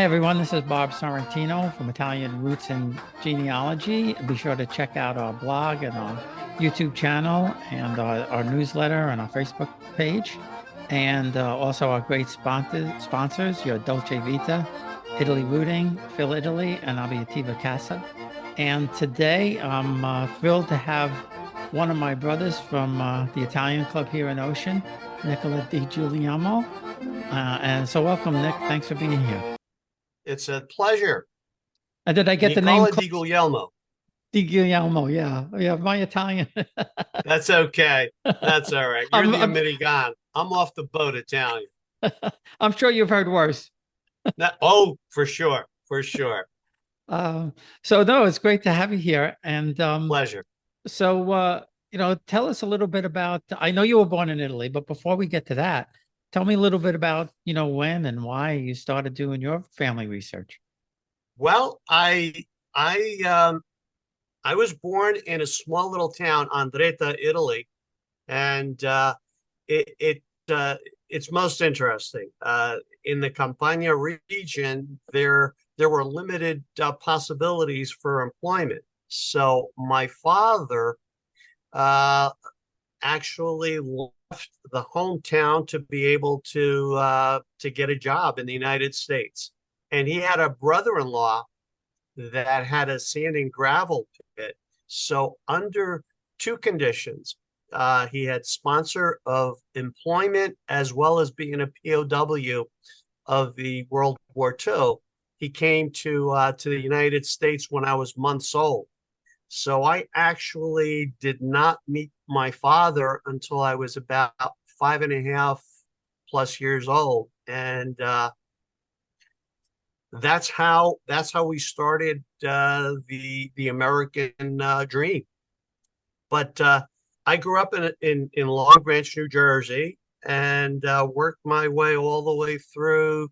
Hi, everyone. This is Bob Sorrentino from Italian Roots and Genealogy. Be sure to check out our blog and our YouTube channel and our newsletter and our Facebook page. And also our great sponsors, your Dolce Vita, Italy Rooting, Phil Italy, and Abitativa Casa. And today I'm thrilled to have one of my brothers from the Italian club here in Ocean, Nicola DiGuglielmo. And so welcome, Nick. Thanks for being here. It's a pleasure. Did I get the name Nicola close? DiGuglielmo. Di Guglielmo, yeah. Yeah, my Italian. That's okay. That's all right. You're I'm, the I'm, American. I'm off the boat Italian. I'm sure you've heard worse. Oh, for sure. For sure. Uh, so no, it's great to have you here. And Pleasure. so tell us a little bit about, I know you were born in Italy, but before we get to that, tell me a little bit about, when and why you started doing your family research. Well, I was born in a small little town, Andretta, Italy, and it, it it's most interesting. In the Campania region, there were limited possibilities for employment. So my father uh, actually left the hometown to be able to get a job in the United States, and he had a brother-in-law that had a sand and gravel pit. So under two conditions, he had sponsor of employment as well as being a POW of the World War II. He came to the United States when I was months old. So I actually did not meet my father until I was about 5.5+ years old, and that's how we started the American dream. But I grew up in Long Branch, New Jersey, and worked my way all the way through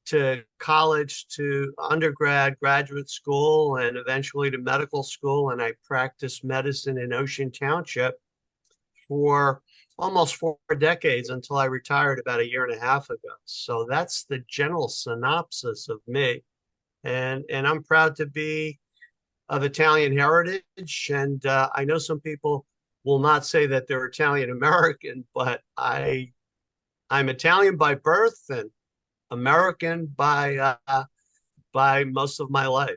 to college, to undergrad, graduate school, and eventually to medical school. And I practiced medicine in Ocean Township for almost 4 decades until I retired about a year and a half ago. So that's the general synopsis of me. And I'm proud to be of Italian heritage. And I know some people will not say that they're Italian American, but I'm Italian by birth and American by most of my life.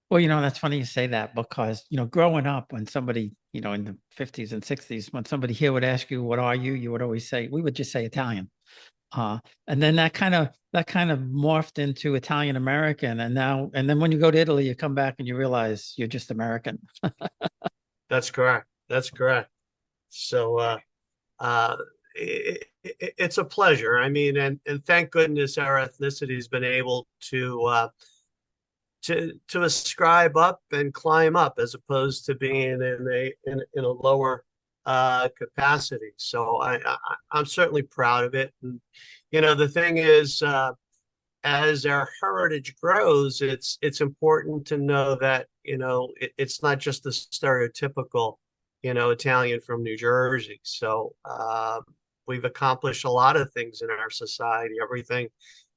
Well, that's funny you say that because, growing up when somebody, in the 50s and 60s, when somebody here would ask you, what are you? You would always say, we would just say Italian. And then that kind of morphed into Italian American. And then when you go to Italy, you come back and you realize you're just American. That's correct. That's correct. So uh, it's a pleasure. I mean, and thank goodness our ethnicity has been able to ascribe up and climb up as opposed to being in a lower capacity. So I'm certainly proud of it. And the thing is, as our heritage grows, it's important to know that it's not just the stereotypical Italian from New Jersey. So we've accomplished a lot of things in our society, everything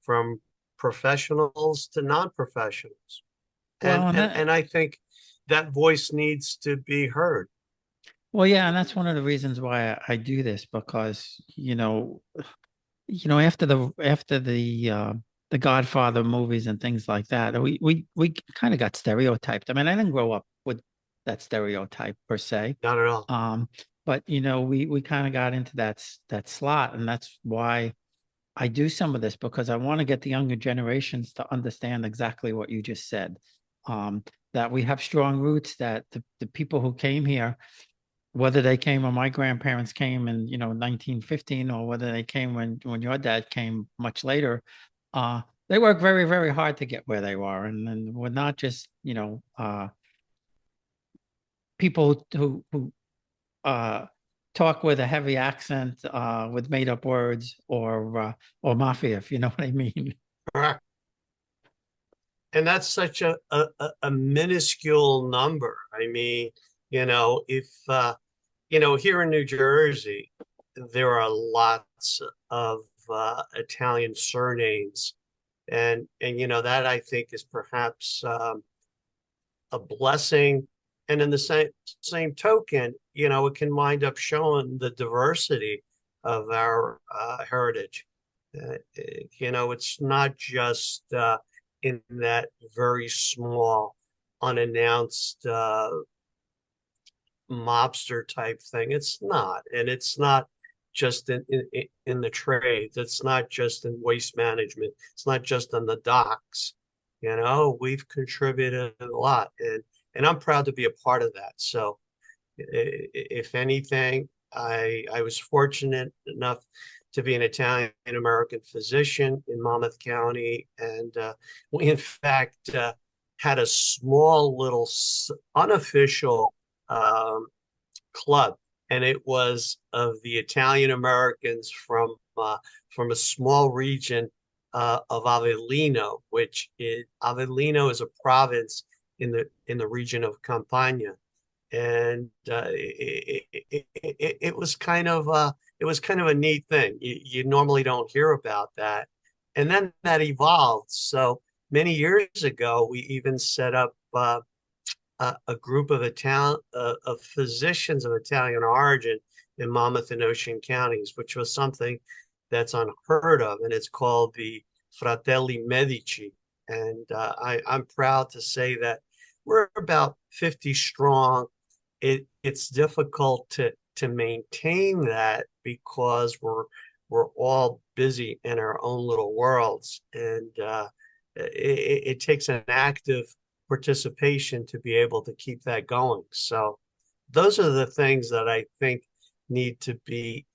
from professionals to non-professionals. Well, And I think that voice needs to be heard. yeah, and that's one of the reasons why I do this because, after the Godfather movies and things like that, we kind of got stereotyped. I mean, I didn't grow up with that stereotype per se. Not at all. Um, but we kind of got into that slot, and that's why I do some of this because I want to get the younger generations to understand exactly what you just said. That we have strong roots, that the people who came here, whether they came when my grandparents came in, 1915, or whether they came when your dad came much later, uh, they worked very, very hard to get where they were. And we're not just, people who uh, talk with a heavy accent, with made up words, or mafia, if you know what I mean. Correct. And that's such a minuscule number. I mean, if here in New Jersey, there are lots of Italian surnames And that I think is perhaps a blessing. And in the same token, it can wind up showing the diversity of our heritage. It's not just in that very small, unannounced mobster type thing. It's not, and it's not just in the trades. It's not just in waste management. It's not just on the docks. We've contributed a lot, and I'm proud to be a part of that. So, if anything, I was fortunate enough to be an Italian American physician in Monmouth County, and we in fact had a small little unofficial club, and it was of the Italian Americans from a small region of Avellino, Avellino is a province in the region of Campania, and it was kind of a neat thing. You normally don't hear about that, and then that evolved. So many years ago, we even set up a group of physicians of Italian origin in Monmouth and Ocean counties, which was something that's unheard of, and it's called the Fratelli Medici. And I'm proud to say that we're about 50 strong. It's difficult to maintain that because we're all busy in our own little worlds, and it takes an active participation to be able to keep that going. So those are the things that I think need to be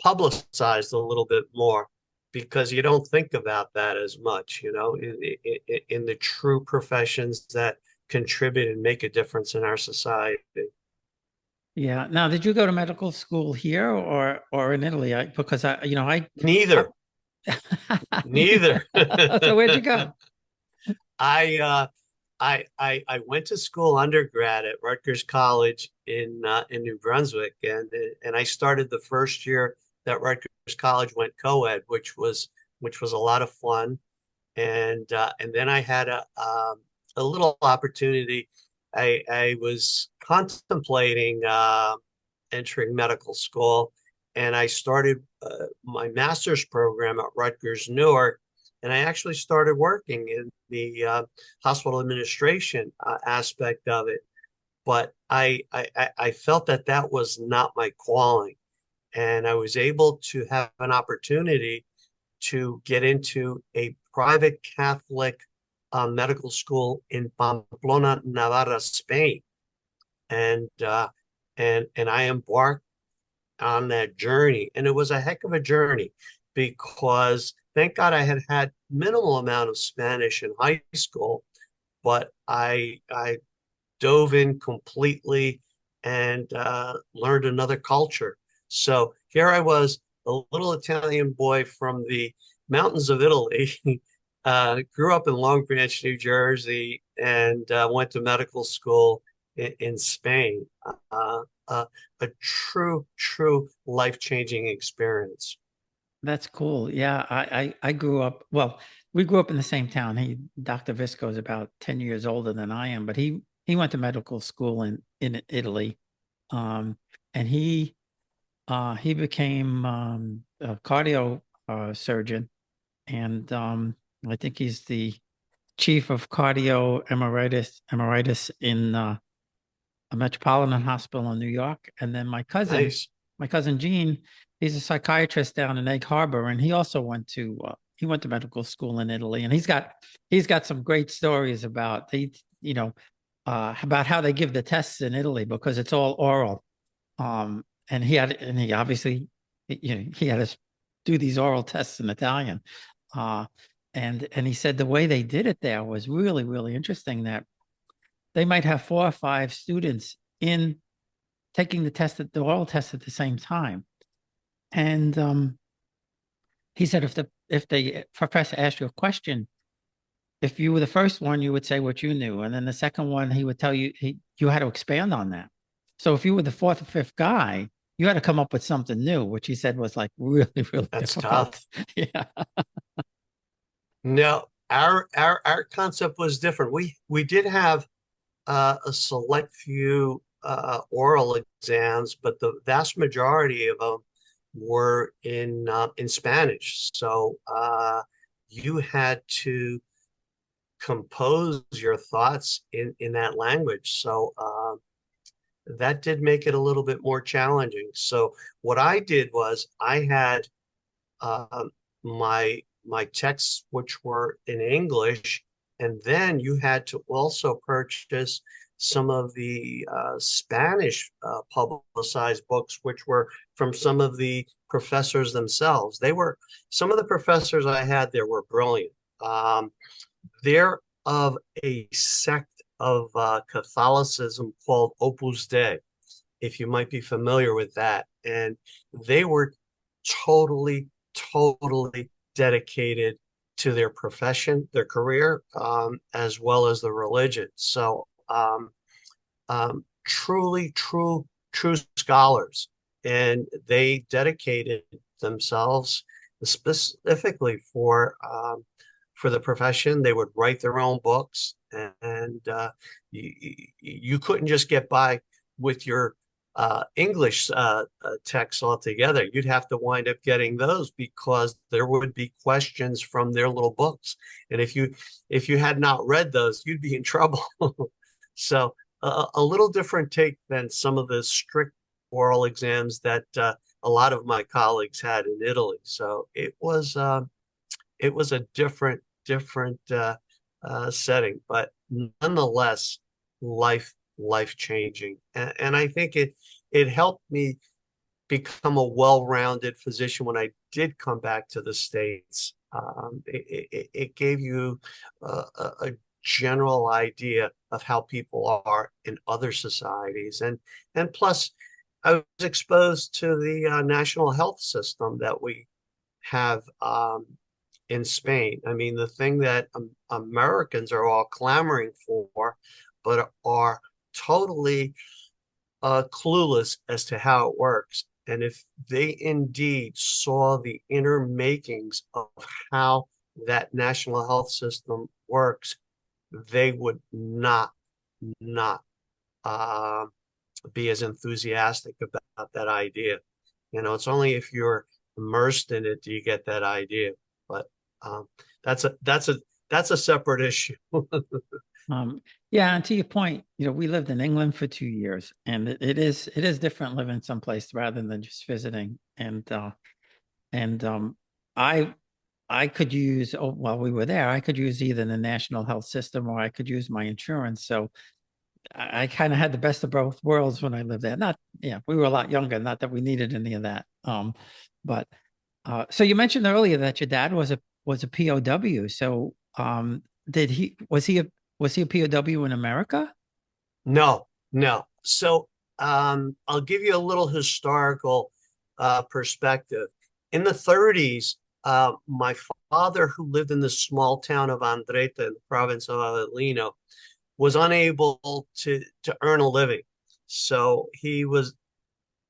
publicized a little bit more, because you don't think about that as much, in the true professions that contribute and make a difference in our society. Yeah. Now, did you go to medical school here or in Italy? Because I Neither, neither. So where'd you go? I I went to school undergrad at Rutgers College in New Brunswick, and I started the first year that Rutgers College went co-ed, which was a lot of fun, and then I had a little opportunity. I was contemplating entering medical school, and I started my master's program at Rutgers Newark, and I actually started working in the hospital administration aspect of it. But I felt that was not my calling, and I was able to have an opportunity to get into a private Catholic medical school in Pamplona, Navarra, Spain, and and I embarked on that journey, and it was a heck of a journey because thank God I had minimal amount of Spanish in high school, but I dove in completely and learned another culture. So here I was, a little Italian boy from the mountains of Italy, grew up in Long Branch, New Jersey, and went to medical school in Spain. A true life-changing experience. That's cool. Yeah, I grew up, well, we grew up in the same town. Dr. Visco is about 10 years older than I am, but he went to medical school in Italy. And he became a cardio surgeon, and I think he's the chief of cardio emeritus in a Metropolitan Hospital in New York. And then Nice. my cousin Gene, he's a psychiatrist down in Egg Harbor, and he also went to medical school in Italy, and he's got some great stories about about how they give the tests in Italy because it's all oral. And he obviously, he had to do these oral tests in Italian. And he said the way they did it there was really, really interesting, that they might have 4 or 5 students in taking the oral test at the same time. And he said if the professor asked you a question, if you were the first one, you would say what you knew, and then the second one, he would tell you you had to expand on that. So if you were the 4th or 5th guy, you had to come up with something new, which he said was like really, really That's difficult. tough. Yeah. No, our concept was different. We did have a select few oral exams, but the vast majority of them were in Spanish. So you had to compose your thoughts in that language. So that did make it a little bit more challenging. So what I did was I had um, my texts, which were in English, and then you had to also purchase some of the Spanish publicized books, which were from some of the professors themselves. They were some of the professors I had there were brilliant. Um, they're of a sect of Catholicism called Opus Dei, if you might be familiar with that. And they were totally dedicated to their profession, their career, as well as the religion. So true scholars. And they dedicated themselves specifically for the profession. They would write their own books, and you couldn't just get by with your English texts altogether. You'd have to wind up getting those because there would be questions from their little books, and if you had not read those, you'd be in trouble. So a little different take than some of the strict oral exams that a lot of my colleagues had in Italy. So it was a different setting, but nonetheless, life changing. And I think it helped me become a well-rounded physician when I did come back to the States. It gave you a general idea of how people are in other societies, and plus, I was exposed to the national health system that we have in Spain. I mean, the thing that Americans are all clamoring for, but are totally clueless as to how it works. And if they indeed saw the inner makings of how that national health system works, they would not uh, be as enthusiastic about that idea. You know, it's only if you're immersed in it do you get that idea. But um, that's a separate issue. Yeah, and to your point, we lived in England for 2 years, and it is different living someplace rather than just visiting. And I I could use, while we were there, I could use either the national health system or I could use my insurance. So I kind of had the best of both worlds when I lived there. Not, yeah, we were a lot younger, not that we needed any of that. But so you mentioned earlier that your dad was a POW. So did he was he a POW in America? No. So I'll give you a little historical perspective. In the 30s, my father, who lived in the small town of Andretta in the province of Avellino, was unable to earn a living. So he was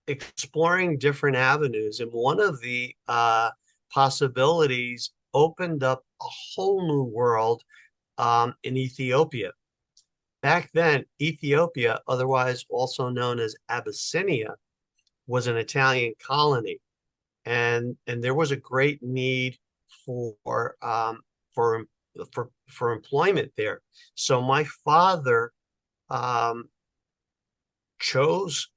exploring different avenues, and one of the possibilities opened up a whole new world in Ethiopia. Back then, Ethiopia, otherwise also known as Abyssinia, was an Italian colony, and there was a great need for for for employment there. So my father um, chose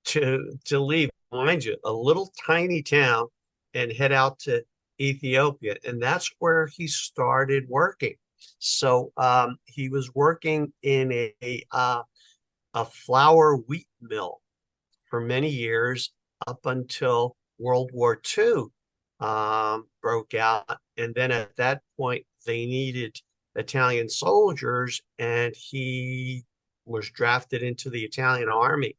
to leave, mind you, a little tiny town and head out to Ethiopia, and that's where he started working. So he was working in a flour wheat mill for many years up until World War II broke out. And then at that point, they needed Italian soldiers, and he was drafted into the Italian army.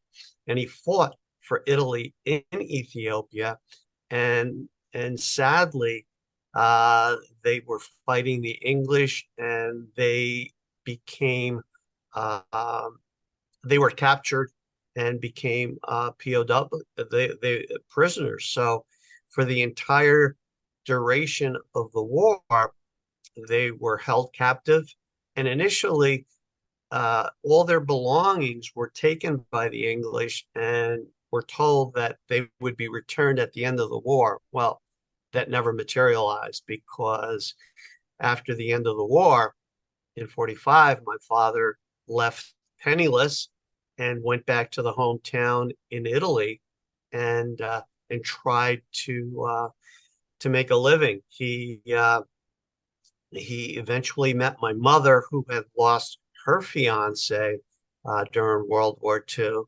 And he fought for Italy in Ethiopia. And sadly, they were fighting the English, and became um, they were captured and became POW, they prisoners. So for the entire duration of the war, they were held captive, and initially all their belongings were taken by the English and were told that they would be returned at the end of the war. Well, that never materialized because after the end of the war in 45, my father left penniless and went back to the hometown in Italy and tried to make a living. He eventually met my mother, who had lost her fiance during World War II,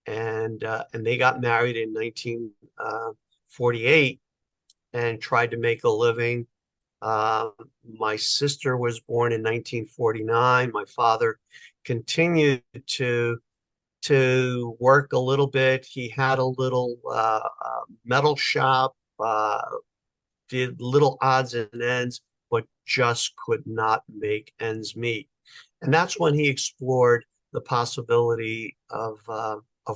and they got married in 1948 and tried to make a living. My sister was born in 1949. My father continued to work a little bit. He had a little metal shop, did little odds and ends, but just could not make ends meet. And that's when he explored the possibility of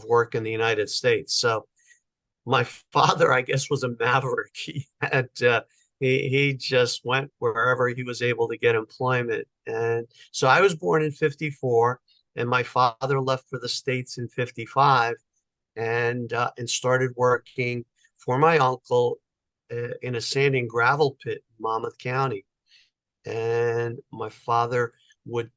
work in the United States. So my father, I guess, was a maverick. He just went wherever he was able to get employment. And so I was born in 54, and my father left for the States in 55 and started working for my uncle in a sand and gravel pit in Monmouth County. And my father would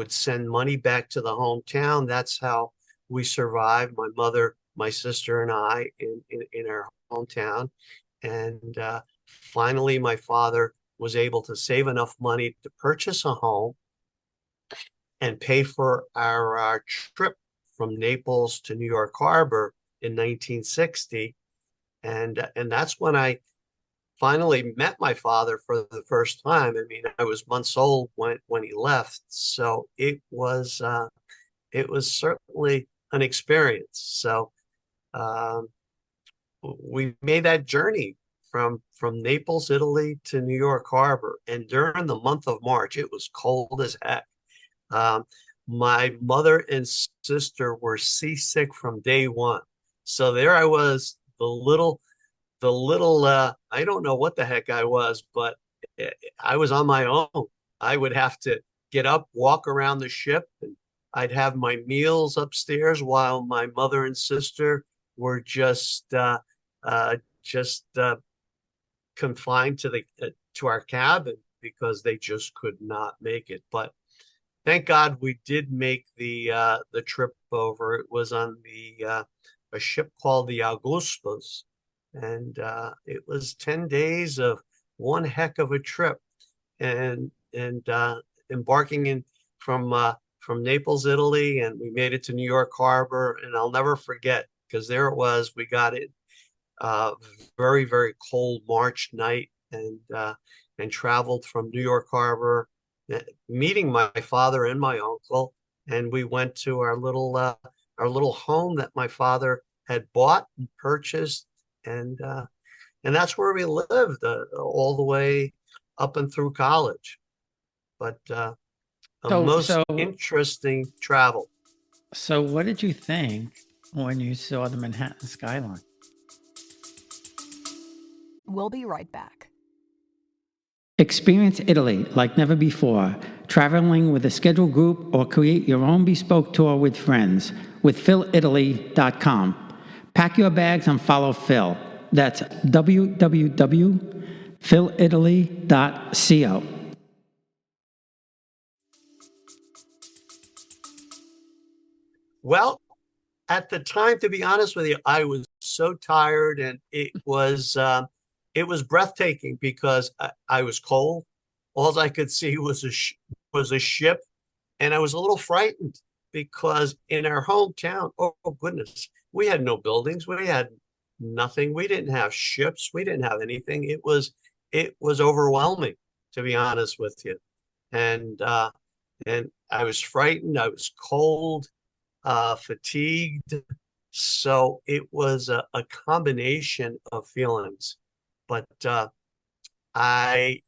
send money back to the hometown. That's how we survived, my mother, my sister, and I in our hometown. And finally, my father was able to save enough money to purchase a home and pay for our trip from Naples to New York Harbor in 1960. And that's when I finally met my father for the first time. I mean, I was months old when he left, so it was certainly an experience. So um, we made that journey from Naples, Italy to New York Harbor, and during the month of March, it was cold as heck. Um, my mother and sister were seasick from day one, so there I was, the little I don't know what the heck I was, but I was on my own. I would have to get up, walk around the ship, and I'd have my meals upstairs while my mother and sister were just confined to the to our cabin because they just could not make it. But thank God we did make the trip over. It was on the a ship called the Augustus, and it was 10 days of one heck of a trip, and embarking in from Naples, Italy, and we made it to New York Harbor, and I'll never forget because there it was. We got it uh, very, very cold March night, and traveled from New York Harbor, meeting my father and my uncle, and we went to our little home that my father had bought and purchased, and that's where we lived all the way up and through college. But a So, most so, interesting travel. so, what did you think when you saw the Manhattan skyline? We'll be right back. Experience Italy like never before, traveling with a scheduled group or create your own bespoke tour with friends with philitaly.com. Pack your bags and follow Phil. That's www.philitaly.co. Well, at the time, to be honest with you, I was so tired, and it was breathtaking because I was cold. All I could see was a ship, and I was a little frightened because in our hometown, oh goodness, we had no buildings, we had nothing, we didn't have ships, we didn't have anything. It was overwhelming, to be honest with you, and and I was frightened, I was cold, fatigued. So it was a combination of feelings. But I,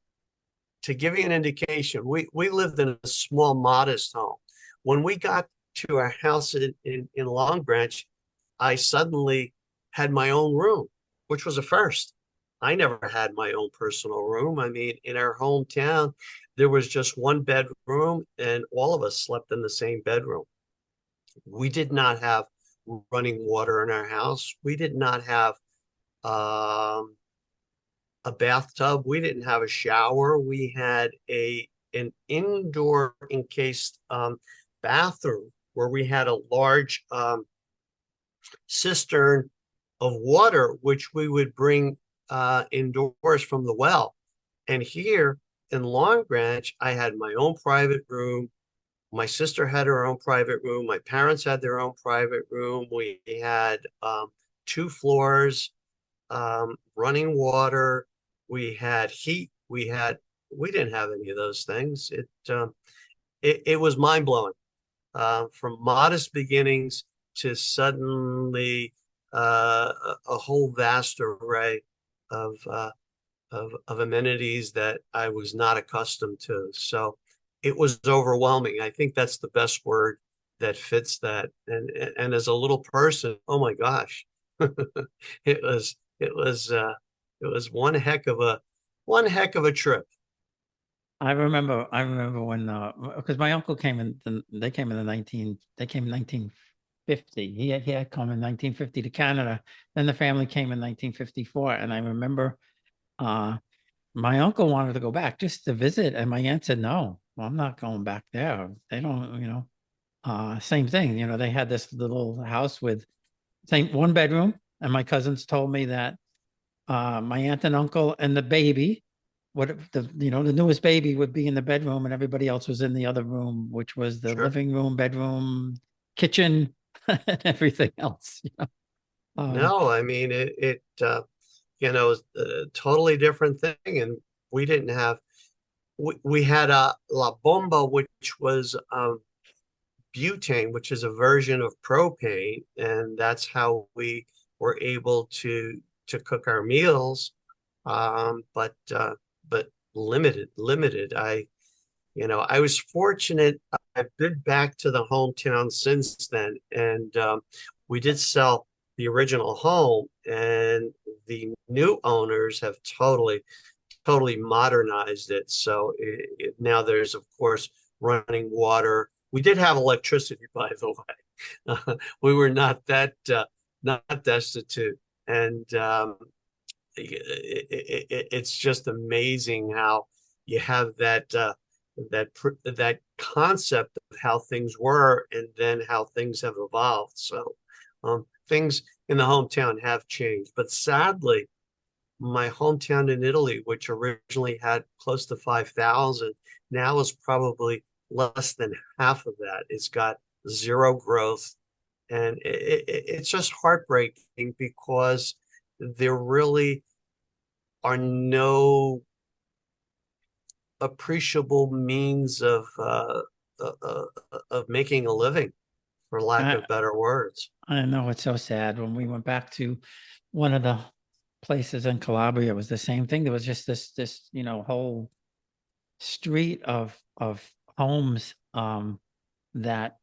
to give you an indication, we lived in a small, modest home. When we got to our house in Long Branch, I suddenly had my own room, which was a first. I never had my own personal room. I mean, in our hometown, there was just one bedroom and all of us slept in the same bedroom. We did not have running water in our house. We did not have um, a bathtub. We didn't have a shower. We had an indoor encased bathroom where we had a large cistern of water, which we would bring indoors from the well. And here in Long Branch, I had my own private room. My sister had her own private room. My parents had their own private room. We had 2 floors, running water. We had heat. We didn't have any of those things. It was mind blowing. From modest beginnings to suddenly a whole vast array of, of amenities that I was not accustomed to. So it was overwhelming. I think that's the best word that fits that. And as a little person, oh my gosh, it was it was one heck of a trip. I remember when, because my uncle came in, they came in they came in 1950. He had come in 1950 to Canada. Then the family came in 1954. And I remember, uh, my uncle wanted to go back just to visit. And my aunt said, no, well, I'm not going back there. They don't, same thing. They had this little house with same 1 bedroom. And my cousins told me that, my aunt and uncle and the baby, what if the newest baby would be in the bedroom and everybody else was in the other room, which was the Sure. living room, bedroom, kitchen, and everything else. No, I mean is a totally different thing, and we didn't have we had a La Bomba, which was butane, which is a version of propane, and that's how we were able to cook our meals. But limited. I was fortunate. I've been back to the hometown since then, and we did sell the original home, and the new owners have totally modernized it. So now there's, of course, running water. We did have electricity, by the way. We were not destitute, and it's just amazing how you have that concept of how things were and then how things have evolved. So things in the hometown have changed, but sadly, my hometown in Italy, which originally had close to 5,000, now is probably less than half of that. It's got zero growth, and it's just heartbreaking because there really are no appreciable means of making a living, for lack I, of better words. I know it's so sad. When we went back to one of the places in Calabria, it was the same thing. There was just this whole street of homes, that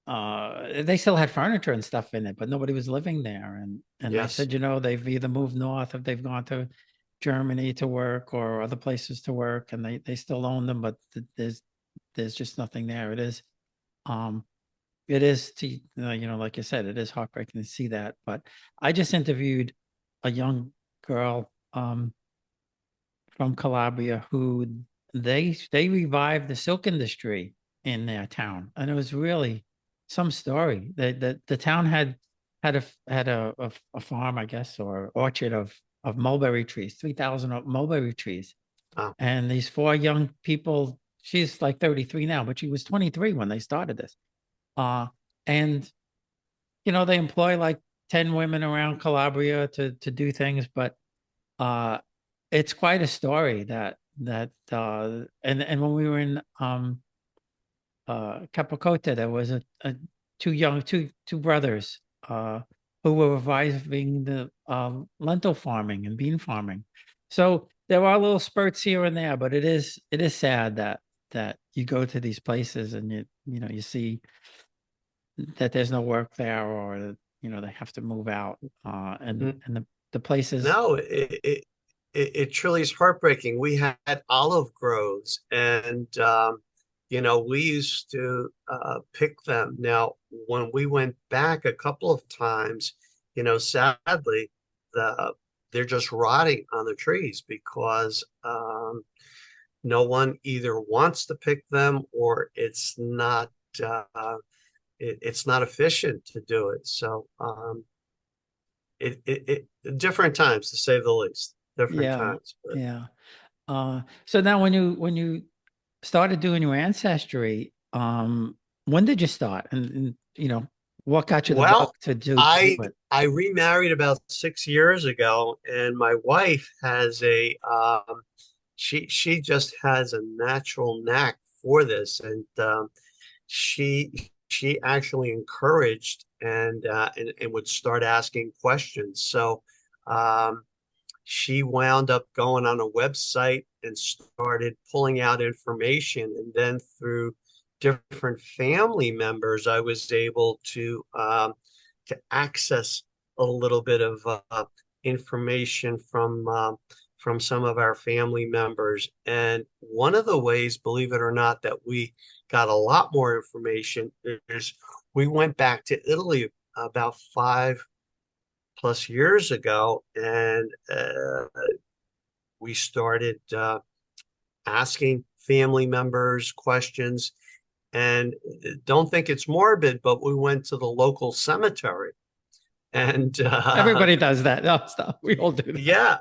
they still had furniture and stuff in it, but nobody was living there. And they Yes. said, they've either moved north, or they've gone to Germany to work, or other places to work, and they still own them, but there's just nothing there. Um it is like you said, it is heartbreaking to see that. But I just interviewed a young girl, from Calabria, who they revived the silk industry in their town, and it was really some story. The town had a farm, I guess, or orchard of mulberry trees, 3,000 mulberry trees, Wow. and these 4 young people. She's like 33 now, but she was 23 when they started this. And they employ like 10 women around Calabria to do things, but uh it's quite a story and when we were in Capicote, there was a two brothers who were reviving the lentil farming and bean farming. So there are little spurts here and there, but it is sad that you go to these places and you see that there's no work there, or they have to move out, and Mm. the places. No, it truly is heartbreaking. We had olive groves, and we used to pick them. Now, when we went back a couple of times, sadly, the they're just rotting on the trees because no one either wants to pick them or it's not efficient to do it. So different times to say the least, different Yeah, times. But yeah. So now when you started doing your ancestry, when did you start? And what got you the bug well, to do I it? I remarried about 6 years ago, and my wife has she just has a natural knack for this, and she actually encouraged and would start asking questions. So um, she wound up going on a website and started pulling out information, and then through different family members, I was able to access a little bit of information from some of our family members. And one of the ways, believe it or not, that we got a lot more information is we went back to Italy about 5+ years ago, and we started asking family members questions. And don't think it's morbid, but we went to the local cemetery. And Everybody does that. No, stop. We all do that. yeah,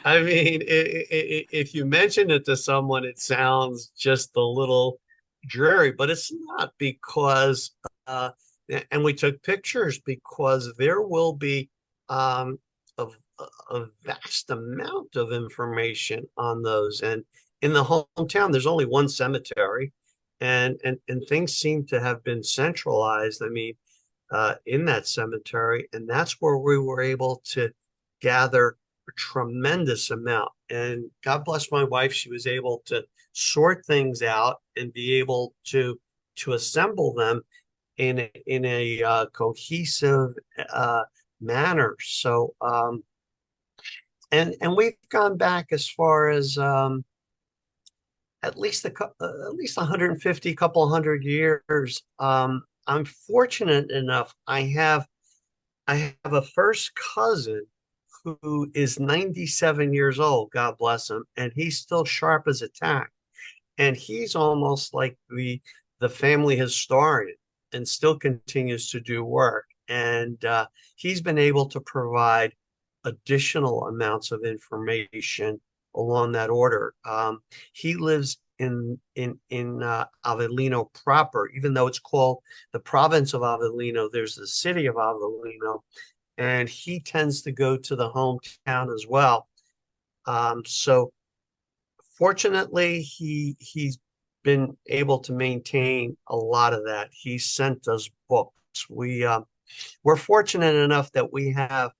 I mean, if you mention it to someone, it sounds just a little dreary, but it's not, because, uh, and we took pictures because there will be um, a, a vast amount of information on those. And in the hometown, there's only one cemetery, and things seem to have been centralized. I mean, in that cemetery, and that's where we were able to gather a tremendous amount. And God bless my wife, she was able to sort things out and be able to assemble them in a cohesive manner. So and we've gone back as far as at least 150, couple hundred years. I'm fortunate enough. I have a first cousin who is 97 years old, God bless him, and he's still sharp as a tack. And he's almost like the family historian and still continues to do work. And he's been able to provide additional amounts of information along that order. He lives in Avellino proper, even though it's called the province of Avellino. There's the city of Avellino, and he tends to go to the hometown as well. So fortunately, he's been able to maintain a lot of that. He sent us books. We're fortunate enough that we have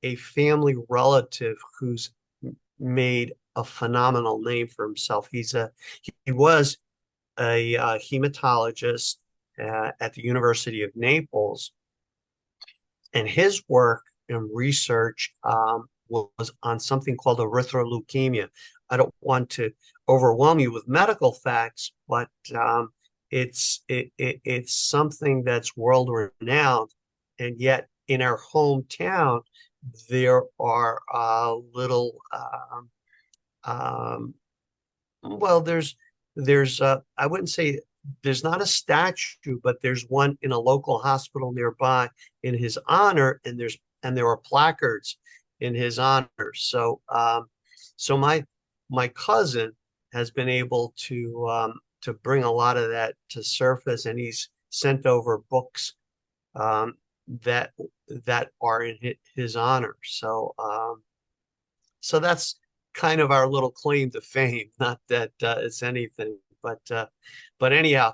a family relative who's made a phenomenal name for himself. He was a hematologist at the University of Naples, and his work and research was on something called erythroleukemia. I don't want to overwhelm you with medical facts, but it's something that's world renowned, and yet in our hometown there are little um, well, there's I wouldn't say there's not a statue, but there's one in a local hospital nearby in his honor, and there are placards in his honor. So my cousin has been able to bring a lot of that to surface, and he's sent over books um, that that are in his honor. So that's kind of our little claim to fame. Not that it's anything, but anyhow,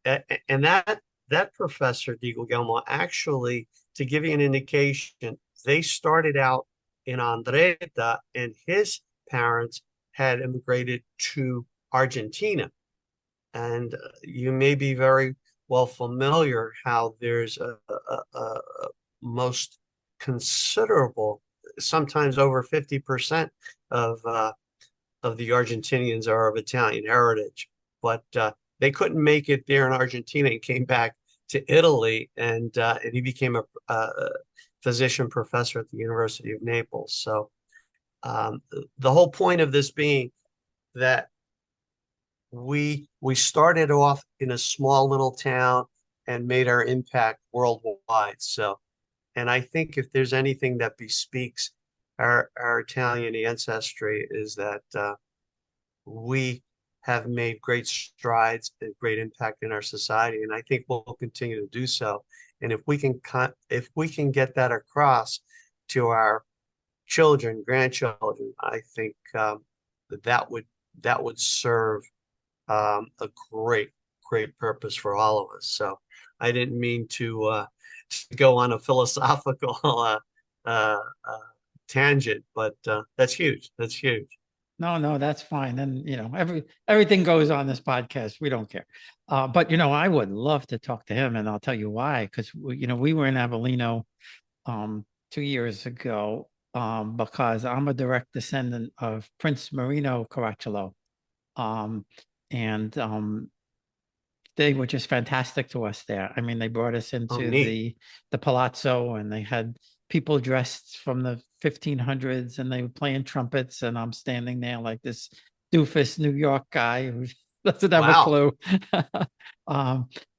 and that Professor DiGuglielmo, actually, to give you an indication, they started out in Andretta, and his parents had immigrated to Argentina. And you may be very well familiar how there's a most considerable, sometimes over 50% of the Argentinians are of Italian heritage, but they couldn't make it there in Argentina and came back to Italy, and he became a physician professor at the University of Naples. So the whole point of this being that we started off in a small little town and made our impact worldwide. So, and I think if there's anything that bespeaks our Italian ancestry is that we have made great strides and great impact in our society, and I think we'll continue to do so. And if we can get that across to our children, grandchildren, I think that would serve a great purpose for all of us. So I didn't mean to go on a philosophical uh, tangent, but that's huge. That's huge. No, that's fine. And everything goes on this podcast. We don't care. But I would love to talk to him, and I'll tell you why. Because we were in Avellino 2 years ago because I'm a direct descendant of Prince Marino Caracciolo. And they were just fantastic to us there. I mean, they brought us into the palazzo, and they had people dressed from the 1500s, and they were playing trumpets, and I'm standing there like this doofus New York guy who doesn't have a clue.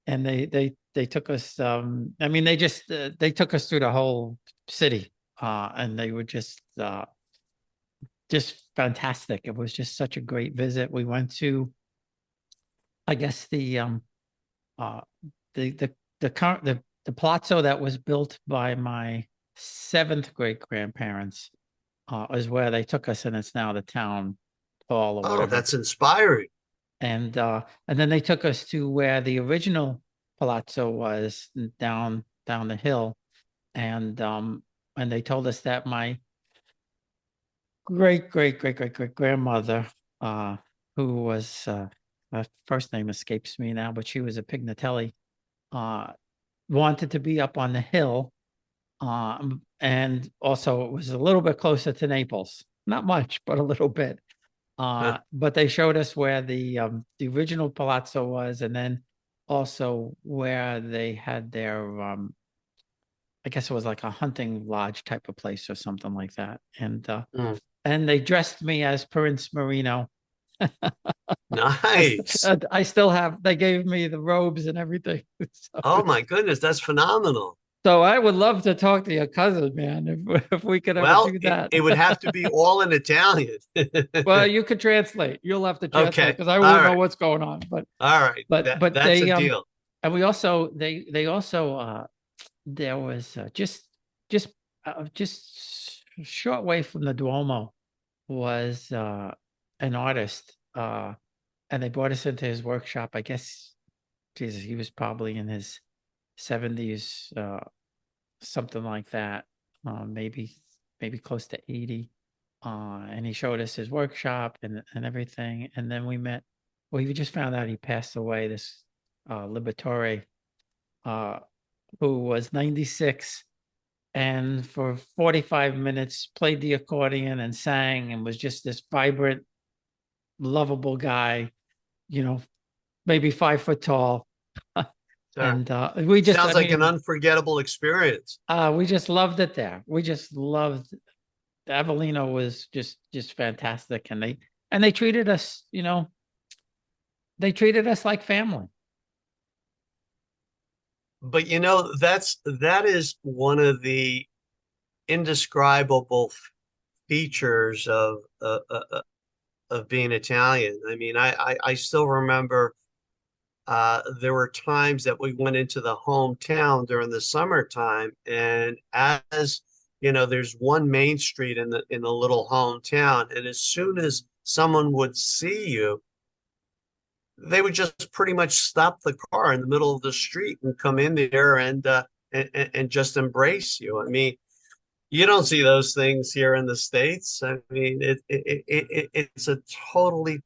And they took us. I mean, they took us through the whole city, and they were just fantastic. It was just such a great visit. We went to, I guess, the palazzo that was built by my seventh great grandparents is where they took us, and it's now the town hall or whatever. Oh, that's inspiring. And then they took us to where the original palazzo was down the hill, and they told us that my great grandmother, who was her first name escapes me now, but she was a Pignatelli, wanted to be up on the hill. And also it was a little bit closer to Naples, not much, but a little bit. But they showed us where the original palazzo was, and then also where they had their, I guess it was like a hunting lodge type of place or something like that. And they dressed me as Prince Marino. Nice. I still have, they gave me the robes and everything. So, oh my goodness, that's phenomenal. So I would love to talk to your cousin, man, if we could ever do that. It would have to be all in Italian. Well, you could translate. You'll have to translate because I won't know what's going on. But all right, but that's they a deal. And we also they also there was just a short way from the Duomo was an artist, and they brought us into his workshop. I guess, Jesus, he was probably in his 70s, something like that, maybe close to 80. And he showed us his workshop and everything. And then we just found out he passed away, this Liberatore, who was 96, and for 45 minutes played the accordion and sang and was just this vibrant, lovable guy, maybe 5 foot tall. And we just sounds like an unforgettable experience. We just loved it there. We just loved Avellino. Was just fantastic, and they treated us, they treated us like family. But that is one of the indescribable features of being Italian. I mean, I still remember there were times that we went into the hometown during the summertime, and as there's one main street in the little hometown, and as soon as someone would see you, they would just pretty much stop the car in the middle of the street and come in there and just embrace you. I mean, you don't see those things here in the States. I mean, it's a totally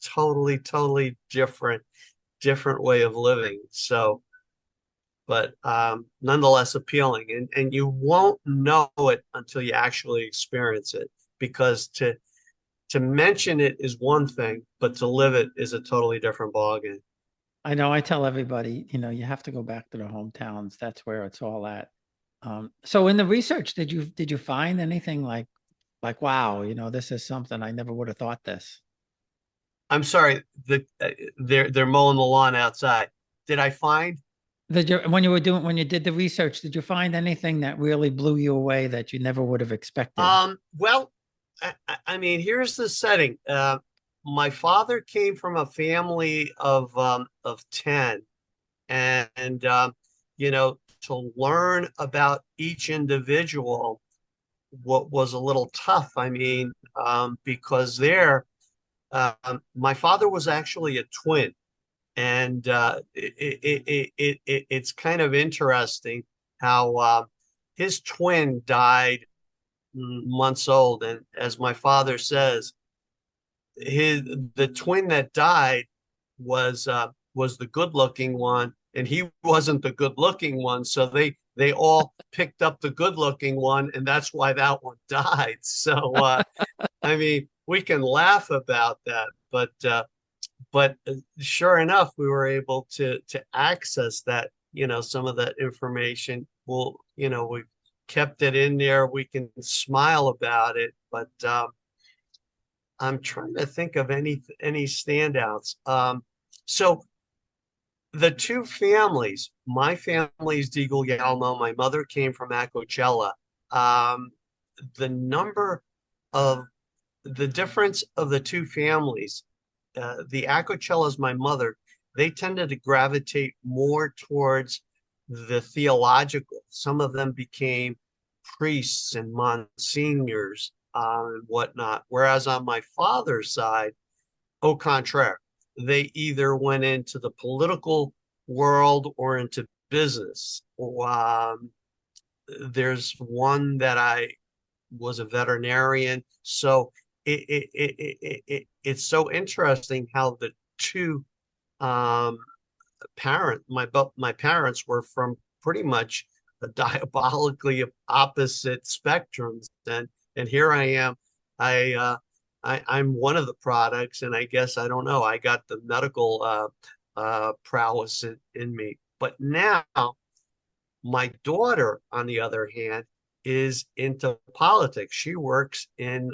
different way of living. So, but nonetheless appealing, and you won't know it until you actually experience it, because to mention it is one thing, but to live it is a totally different ballgame. I know I tell everybody, you have to go back to the hometowns. That's where it's all at. So in the research, did you find anything like, wow, this is something I never would have thought this. I'm sorry, they're mowing the lawn outside. Did I find? When you did the research, did you find anything that really blew you away that you never would have expected? Well, I mean, here's the setting. My father came from a family of 10, and to learn about each individual what was a little tough. I mean, because my father was actually a twin, and it's kind of interesting how his twin died months old, and as my father says, the twin that died was the good looking one, and he wasn't the good looking one, so they all picked up the good looking one, and that's why that one died. So I mean, we can laugh about that, but sure enough, we were able to access that, some of that information. Well, we kept it in there. We can smile about it, but I'm trying to think of any standouts. So the two families, my family's DiGuglielmo, my mother came from Acocella. Um, the number of the difference of the two families, the Acocellas, my mother, they tended to gravitate more towards the theological. Some of them became priests and monsignors and whatnot. Whereas on my father's side, au contraire, they either went into the political world or into business. There's one that I was a veterinarian. So it's so interesting how the two um, my parents were from pretty much a diabolically opposite spectrums, and here I am. I I'm one of the products, and I guess I don't know. I got the medical prowess in me, but now my daughter, on the other hand, is into politics. She works in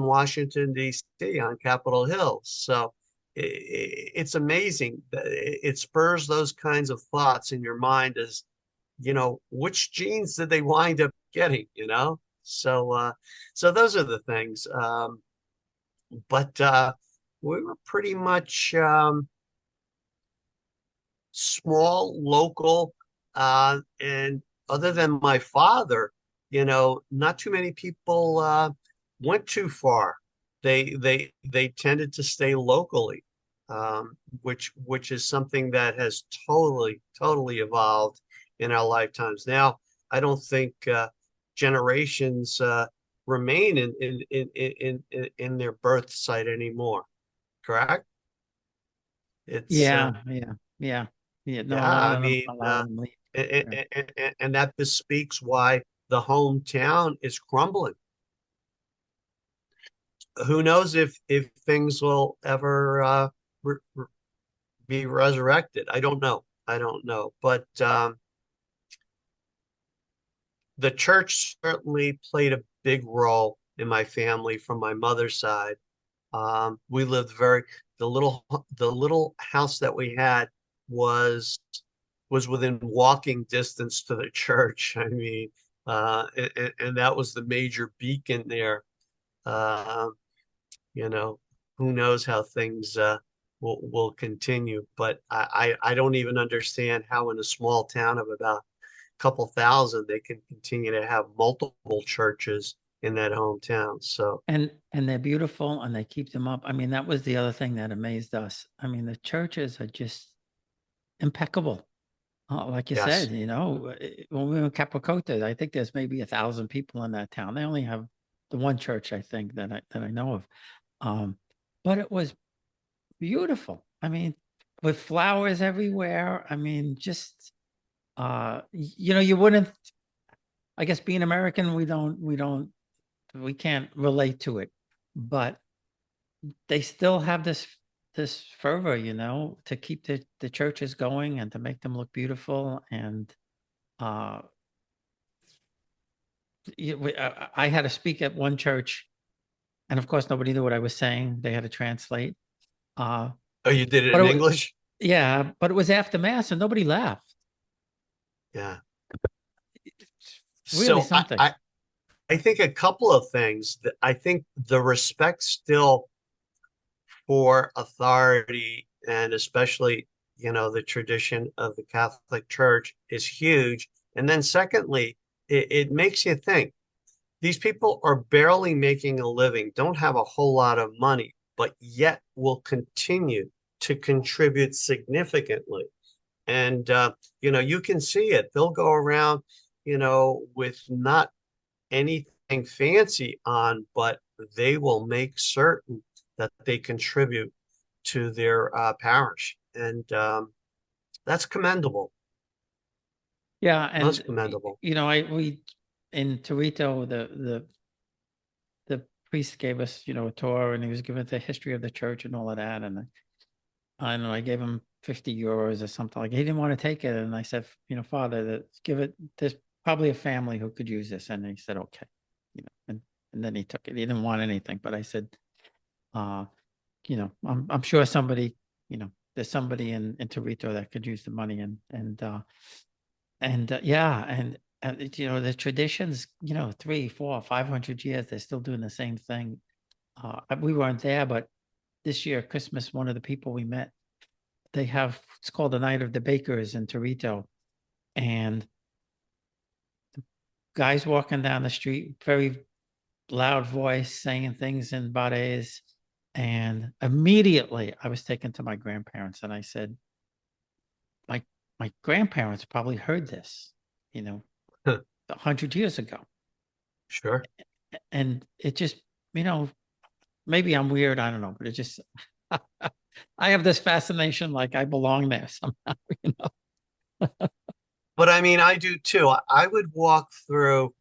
Washington, D.C. on Capitol Hill. So it's amazing that it spurs those kinds of thoughts in your mind as, which genes did they wind up getting? So those are the things. But we were pretty much small, local, and other than my father, not too many people went too far. They tended to stay locally, which is something that has totally evolved in our lifetimes. Now, I don't think generations remain in their birth site anymore. Correct? It's Yeah. No, Yeah, I a mean, lot of them leave. Yeah. and that bespeaks why the hometown is crumbling. Who knows if things will ever re re be resurrected? I don't know. I don't know. But the church certainly played a big role in my family from my mother's side. We lived the little house that we had was within walking distance to the church. I mean, and that was the major beacon there. Uh, you know, who knows how things will continue, but I don't even understand how in a small town of about a couple thousand they can continue to have multiple churches in that hometown. So And they're beautiful and they keep them up. I mean, that was the other thing that amazed us. I mean, the churches are just impeccable. Like you yes, said, when we were in Capricote, I think there's maybe 1,000 people in that town. They only have the one church, I think, that I know of. But it was beautiful. I mean, with flowers everywhere. I mean, just you wouldn't. I guess being American, we don't we can't relate to it, but they still have this fervor, to keep the churches going and to make them look beautiful. And uh, I had to speak at one church, and of course nobody knew what I was saying. They had to translate. Uh, Oh, you did it but in it, English? yeah, but it was after mass, and nobody laughed. Yeah. It's really So something. I think a couple of things that I think the respect still for authority and especially, the tradition of the Catholic Church is huge. And then secondly, it makes you think these people are barely making a living, don't have a whole lot of money, but yet will continue to contribute significantly. And, you can see it. They'll go around, with not anything fancy on, but they will make certain that they contribute to their parish. And that's commendable, Yeah, most and commendable. we in Torito, the priest gave us, a tour, and he was giving the history of the church and all of that. And I know I gave him 50 euros or something. Like, he didn't want to take it, and I said, Father, give it. There's probably a family who could use this, and he said, okay, and then he took it. He didn't want anything, but I said, uh, I'm sure somebody, there's somebody in Torito that could use the money, yeah, and the traditions, 3, 4, 500 years, they're still doing the same thing. We weren't there, but this year, Christmas, one of the people we met, it's called the Night of the Bakers in Torito. And guys walking down the street, very loud voice, saying things in Barese. And immediately I was taken to my grandparents, and I said, my grandparents probably heard this, 100 years ago. Sure. And it just, maybe I'm weird, I don't know, but it just, I have this fascination, like I belong there somehow, But I mean, I do too. I would walk through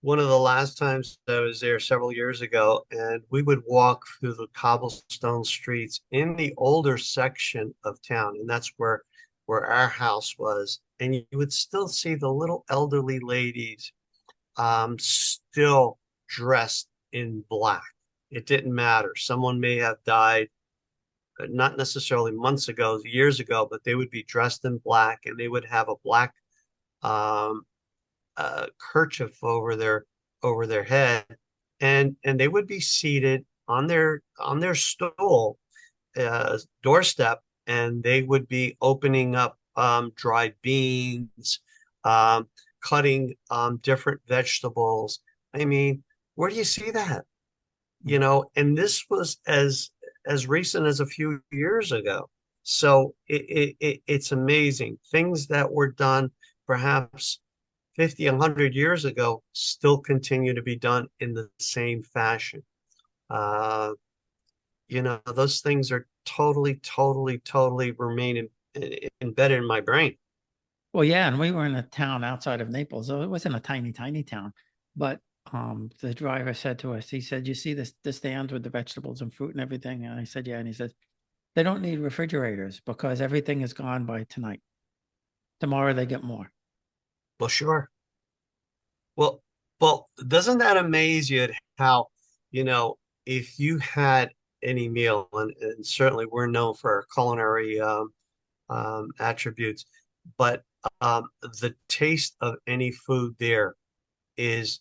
one of the last times I was there several years ago, and we would walk through the cobblestone streets in the older section of town, and that's where our house was. And you would still see the little elderly ladies still dressed in black. It didn't matter. Someone may have died, not necessarily months ago, years ago, but they would be dressed in black, and they would have a black um, kerchief over their head, and they would be seated on their stool doorstep, and they would be opening up dried beans, um, cutting different vegetables. I mean, where do you see that? And this was as recent as a few years ago. So it's amazing. Things that were done perhaps 50, 100 years ago still continue to be done in the same fashion. Uh, those things are totally, totally, totally remain embedded in my brain. Well, yeah, and we were in a town outside of Naples. So it wasn't a tiny, tiny town, but the driver said to us, he said, "You see the stands with the vegetables and fruit and everything?" And I said, "Yeah." And he said, "They don't need refrigerators because everything is gone by tonight. Tomorrow they get more." Well, sure. Well, well, doesn't that amaze you at how, you know, if you had any meal, and certainly we're known for our culinary attributes, but the taste of any food there is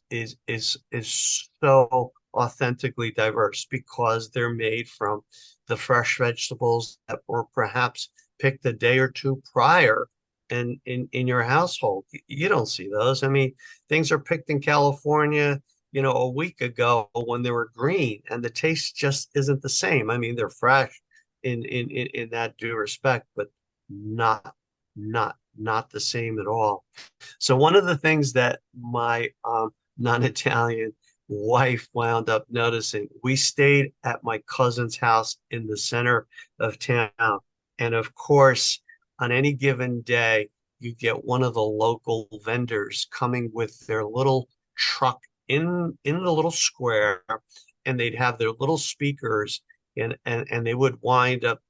so authentically diverse because they're made from the fresh vegetables that were perhaps picked a day or two prior in your household. You don't see those. I mean, things are picked in California, a week ago when they were green, and the taste just isn't the same. I mean, they're fresh in that due respect, but not not the same at all. So one of the things that my non-Italian wife wound up noticing, we stayed at my cousin's house in the center of town. And of course, on any given day, you get one of the local vendors coming with their little truck in the little square, and they'd have their little speakers, and they would wind up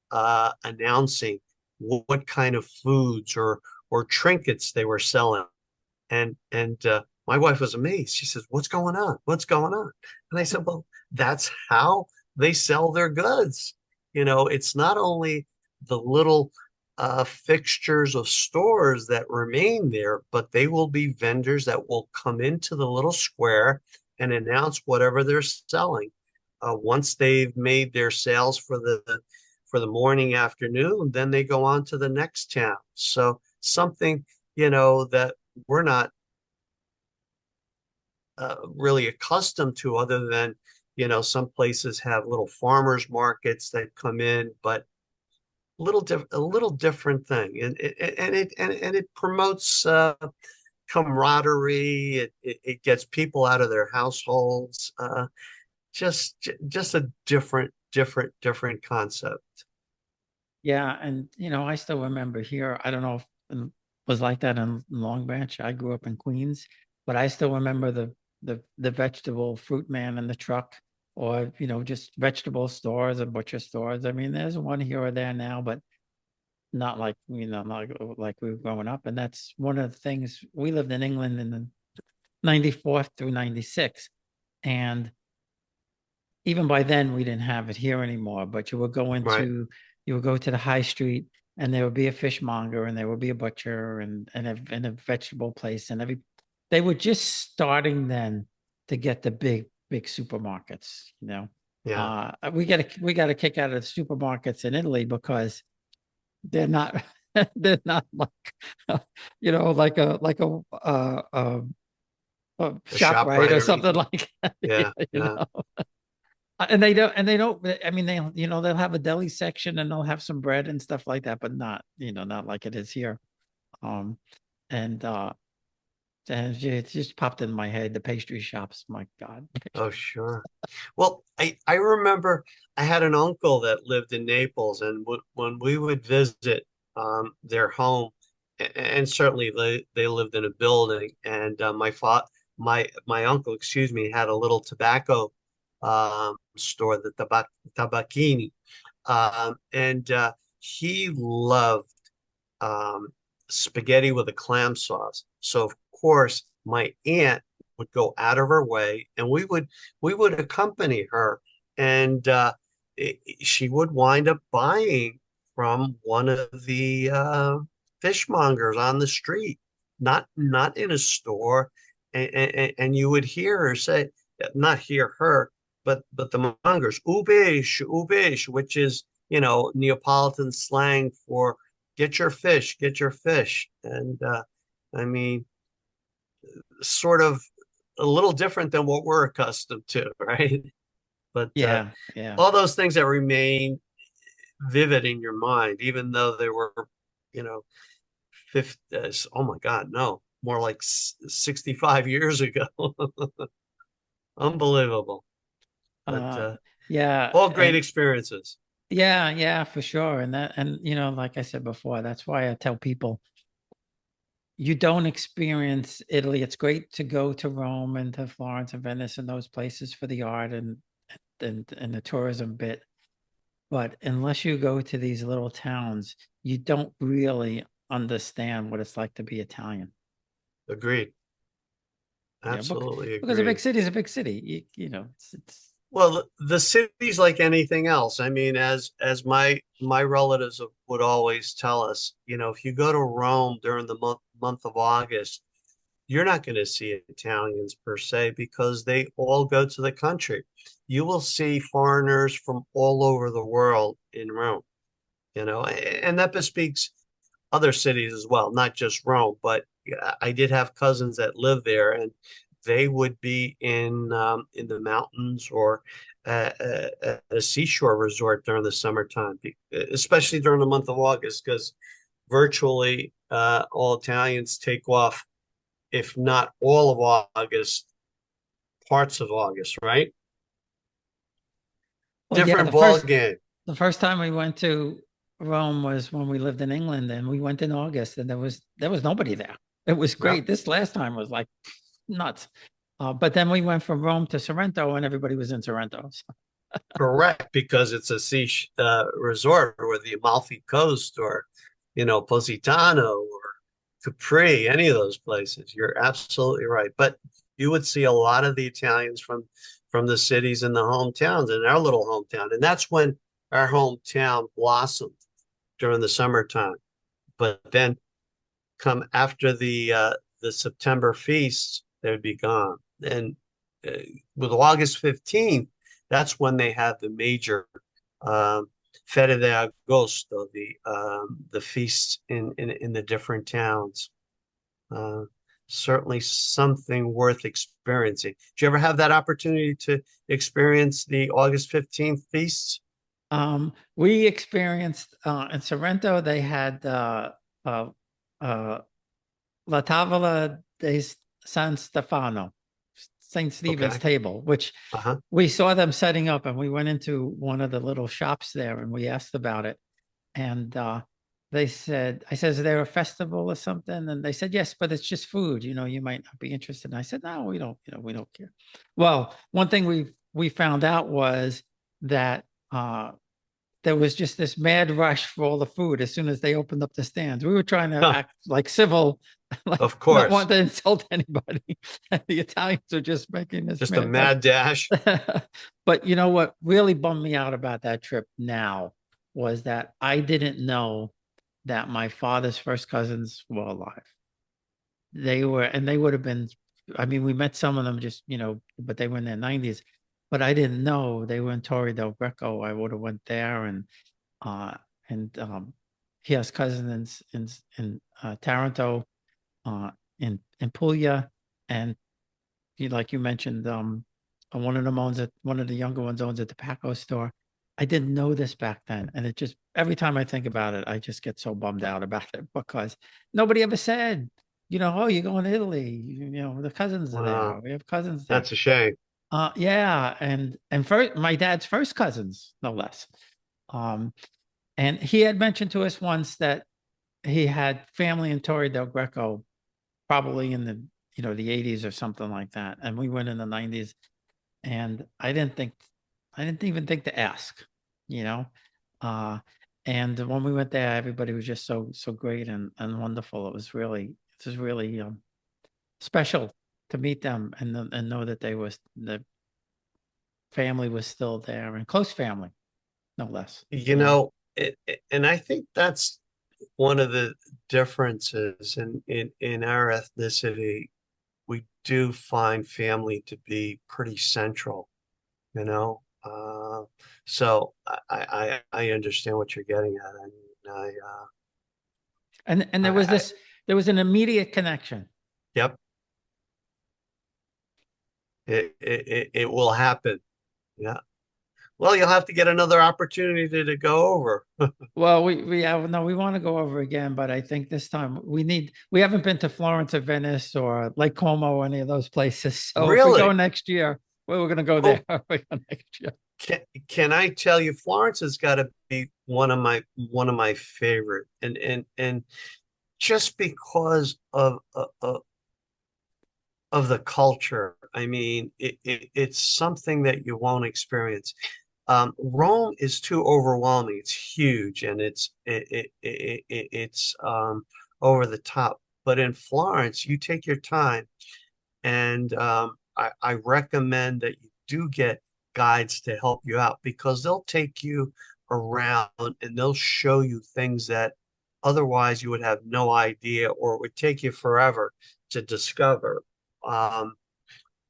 announcing what kind of foods or trinkets they were selling. And my wife was amazed. She says, "What's going on? What's going on?" And I said, "Well, that's how they sell their goods. It's not only the little fixtures of stores that remain there, but they will be vendors that will come into the little square and announce whatever they're selling. Once they've made their sales for the morning, afternoon, then they go on to the next town. So something, that we're not really accustomed to, other than, some places have little farmers markets that come in, but a little different thing. And it promotes camaraderie. It gets people out of their households. Just a different concept. Yeah, and I still remember here. I don't know if it was like that in Long Branch. I grew up in Queens, but I still remember the vegetable fruit man in the truck, or just vegetable stores and butcher stores. I mean, there's one here or there now, but not like not like we were growing up. And that's one of the things. We lived in England in the 94 through 96, and even by then we didn't have it here anymore. But Right. you would go to the high street, and there would be a fishmonger, and there would be a butcher, and a vegetable place, and they were just starting then to get the big supermarkets. Yeah. We got a kick out of the supermarkets in Italy, because they're not they're not like a A shop shop right or right. something like that. Yeah. you Yeah. know. And they don't, I mean, they'll have a deli section, and they'll have some bread and stuff like that, but not like it is here. Um, and it just popped in my head, the pastry shops. My God. Oh, sure. Well, I remember I had an uncle that lived in Naples, and when we would visit their home, and certainly they lived in a building, and my uncle, excuse me, had a little tobacco store, the Tabacchini, and he loved um, spaghetti with a clam sauce. So of course, my aunt would go out of her way, and we would accompany her, and she would wind up buying from one of the fishmongers on the street, not in a store, and you would hear her say, not hear her, but the mongers, ubesh, ubesh, which is Neapolitan slang for get your fish. And I mean, sort of a little different than what we're accustomed to, right? But Yeah, yeah. all those things that remain vivid in your mind, even though they were, you know, 50, oh my God, no, more like 65 years ago. Unbelievable. But Uh, yeah, all great and experiences. yeah, for sure. And like I said before, that's why I tell people, you don't experience Italy. It's great to go to Rome and to Florence and Venice and those places for the art and the tourism bit. But unless you go to these little towns, you don't really understand what it's like to be Italian. Agreed. Yeah, Absolutely because a big agreed. city is a big city. It's Well, the city's like anything else. I mean, as my relatives would always tell us, if you go to Rome during the month of August, you're not going to see Italians per se, because they all go to the country. You will see foreigners from all over the world in Rome, and that bespeaks other cities as well, not just Rome. But yeah, I did have cousins that lived there, and they would be in the mountains, or at a seashore resort during the summertime, especially during the month of August, because virtually all Italians take off, if not all of August, parts of August, right? well, yeah. Different ball game. The first time we went to Rome was when we lived in England, and we went in August, and there was nobody there. It was Yep. great. This last time was like nuts. But then we went from Rome to Sorrento, and everybody was in Sorrento. So, Correct, because it's a sea resort, or the Amalfi Coast, or Positano, or Capri, any of those places. You're absolutely right. But you would see a lot of the Italians from the cities and the hometowns, and our little hometown, and that's when our hometown blossomed during the summertime. But then come after the September feasts, they'd be gone. And uh, with August 15th, that's when they have the major um, Fede de Agosto, the feasts in the different towns. Uh, Certainly something worth experiencing. Did you ever have that opportunity to experience the August 15th feasts? we experienced in Sorrento, they had uh, uh, La Tavola de San Stefano, St. Stephen's Okay. table, which Uh-huh. we saw them setting up, and we went into one of the little shops there and we asked about it. And they said, I said, is there a festival or something? And they said, yes, but it's just food. You might not be interested. And I said, no, we don't, we don't care. Well, one thing we found out was that there was just this mad rush for all the food as soon as they opened up the stands. We were trying to Huh, act like civil, like of not course. want to insult anybody. The Italians are just making this Just a mad rush. mad dash. But you know what really bummed me out about that trip now was that I didn't know that my father's first cousins were alive. And they would have been, I mean, we met some of them just, but they were in their 90s. But I didn't know they were in Torre del Greco. I would have went there uh and he has cousins in Taranto, in Puglia, and like you mentioned, one of the younger ones owns a tobacco store. I didn't know this back then, and it just every time I think about it, I just get so bummed out about it because nobody ever said, oh, you're going to Italy. The cousins are there. Wow, We have cousins there. that's a shame. Yeah, and first, my dad's first cousins, no less. Um, and he had mentioned to us once that he had family in Torre del Greco, probably in the 80s or something like that. And we went in the 90s, and I didn't even think to ask, you know. Uh, and when we went there, everybody was just so great and wonderful. It was really special to meet them and know that the family was still there and close family, no less. And I think that's one of the differences in our ethnicity. We do find family to be pretty central, you know. So I understand what you're getting at. I mean, And I, I there was an immediate connection. yep, it will happen. Yeah. Well, you'll have to get another opportunity to go over. Well, we have no, we want to go over again, but I think this time we haven't been to Florence or Venice or Lake Como or any of those places. So if we go Really? next year, well, we're going to go Oh, there. We go next year. can I tell you, Florence has got to be one of my favorite, and just because of the culture. I mean, it's something that you won't experience. Rome is too overwhelming. It's huge and it's over the top. But in Florence, you take your time, and I recommend that you do get guides to help you out because they'll take you around and they'll show you things that otherwise you would have no idea or it would take you forever to discover. Um,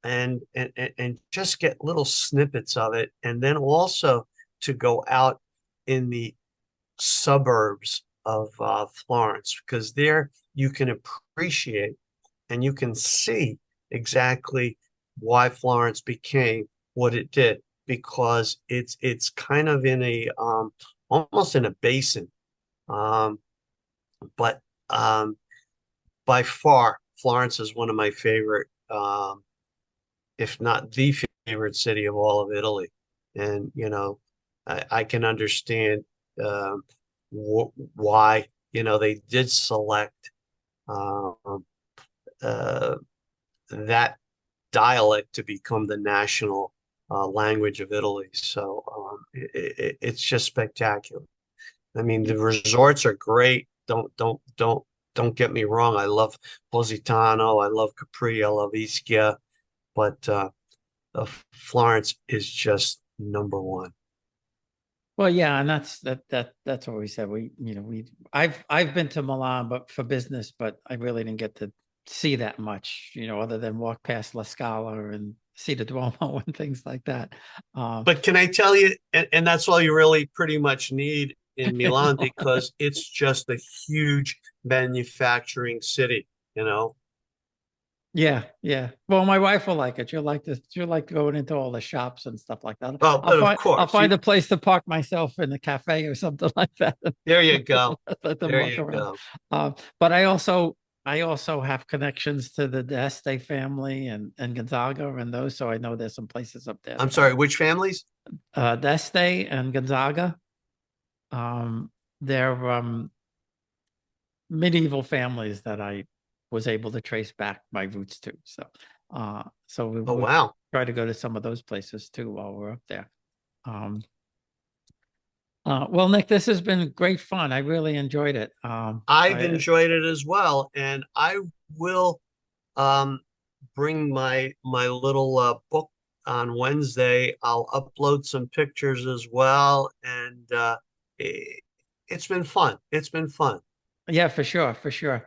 and just get little snippets of it, and then also to go out in the suburbs of Florence because there you can appreciate and you can see exactly why Florence became what it did because it's kind of in a almost in a basin, um, but by far Florence is one of my favorite, if not the favorite city of all of Italy. And, I can understand um, why, they did select um, uh, that dialect to become the national language of Italy. So it's just spectacular. I mean, the resorts are great. Don't get me wrong. I love Positano. I love Capri. I love Ischia. But Florence is just number one. Well, yeah, and that's what we said. I've been to Milan, but for business, but I really didn't get to see that much, other than walk past La Scala and see the Duomo and things like that. But can I tell you, and that's all you really pretty much need in Milan because it's just a huge manufacturing city, you know? Yeah, yeah. Well, my wife will like it. She'll like going into all the shops and stuff like that. Oh, but of I'll course, find a place to park myself in a cafe or something like that. there you go. Let them There walk you around. go. But I also have connections to the D'Este family and Gonzaga and those, so I know there's some places up there. I'm sorry, which families? D'Este and Gonzaga. They're medieval families that I was able to trace back my roots to. So we Oh, wow. try to go to some of those places too while we're up there. Well, Nick, this has been great fun. I really enjoyed it. I've enjoyed it as well, and I will bring my little book on Wednesday. I'll upload some pictures as well, and it's been fun. It's been fun. Yeah, for sure, for sure.